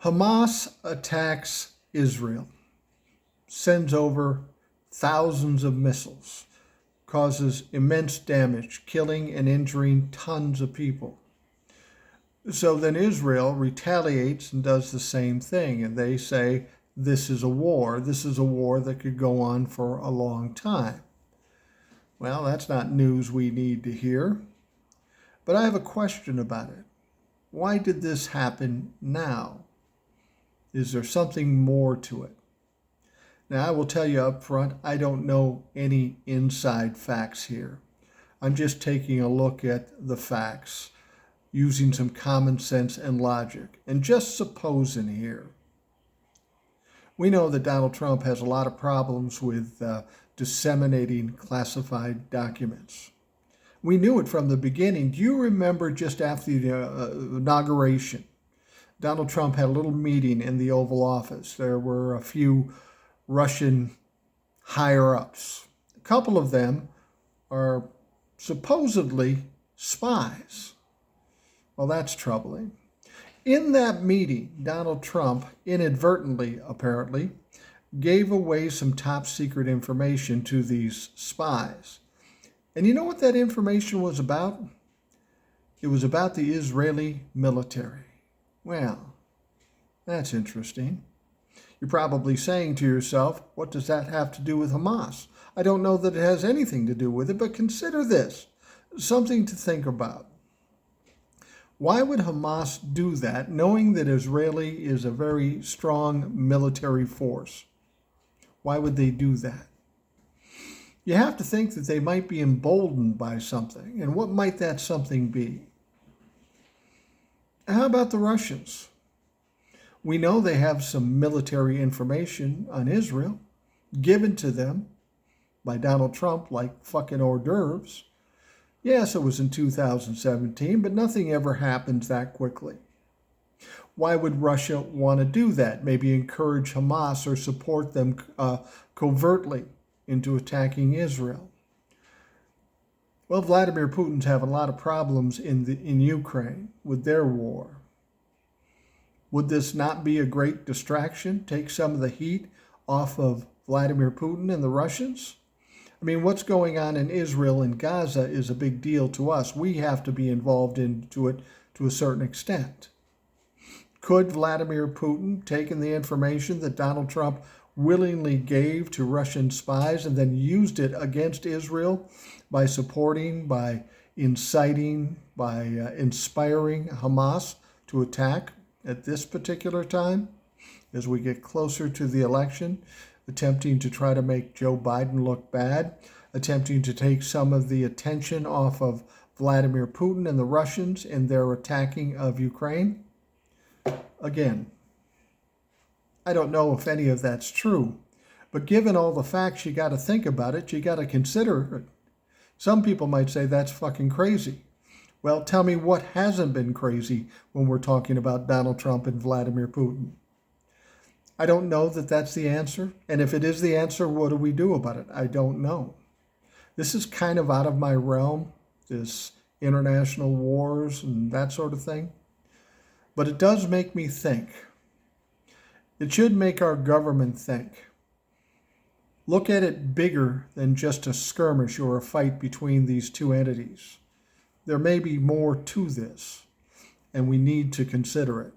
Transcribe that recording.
Hamas attacks Israel, sends over thousands of missiles, causes immense damage, killing and injuring tons of people. So then Israel retaliates and does the same thing, and they say, this is a war. This is a war that could go on for a long time. Well, that's not news we need to hear. But I have a question about it. Why did this happen now? Is there something more to it? Now, I will tell you up front, I don't know any inside facts here. I'm just taking a look at the facts, using some common sense and logic, and just supposing here. We know that Donald Trump has a lot of problems with disseminating classified documents. We knew it from the beginning. Do you remember just after the inauguration, Donald Trump had a little meeting in the Oval Office. There were a few Russian higher-ups. A couple of them are supposedly spies. Well, that's troubling. In that meeting, Donald Trump inadvertently, apparently, gave away some top-secret information to these spies. And you know what that information was about? It was about the Israeli military. Well, that's interesting. You're probably saying to yourself, what does that have to do with Hamas? I don't know that it has anything to do with it, but consider this, something to think about. Why would Hamas do that, knowing that Israeli is a very strong military force? Why would they do that? You have to think that they might be emboldened by something. And what might that something be? How about the Russians? We know they have some military information on Israel given to them by Donald Trump like fucking hors d'oeuvres. Yes, it was in 2017, but nothing ever happens that quickly. Why would Russia want to do that? Maybe encourage Hamas or support them covertly into attacking Israel. Well, Vladimir Putin's having a lot of problems in Ukraine with their war. Would this not be a great distraction? Take some of the heat off of Vladimir Putin and the Russians? I mean, what's going on in Israel and Gaza is a big deal to us. We have to be involved into it to a certain extent. Could Vladimir Putin, taking the information that Donald Trump willingly gave to Russian spies and then used it against Israel by supporting, by inciting, by inspiring Hamas to attack at this particular time, as we get closer to the election, attempting to try to make Joe Biden look bad, attempting to take some of the attention off of Vladimir Putin and the Russians in their attacking of Ukraine? Again, I don't know if any of that's true, but given all the facts, you got to think about it. You got to consider it. Some people might say that's fucking crazy. Well, tell me what hasn't been crazy when we're talking about Donald Trump and Vladimir Putin. I don't know that that's the answer. And if it is the answer, what do we do about it? I don't know. This is kind of out of my realm, this international wars and that sort of thing. But it does make me think. It should make our government think. Look at it bigger than just a skirmish or a fight between these two entities. There may be more to this, and we need to consider it.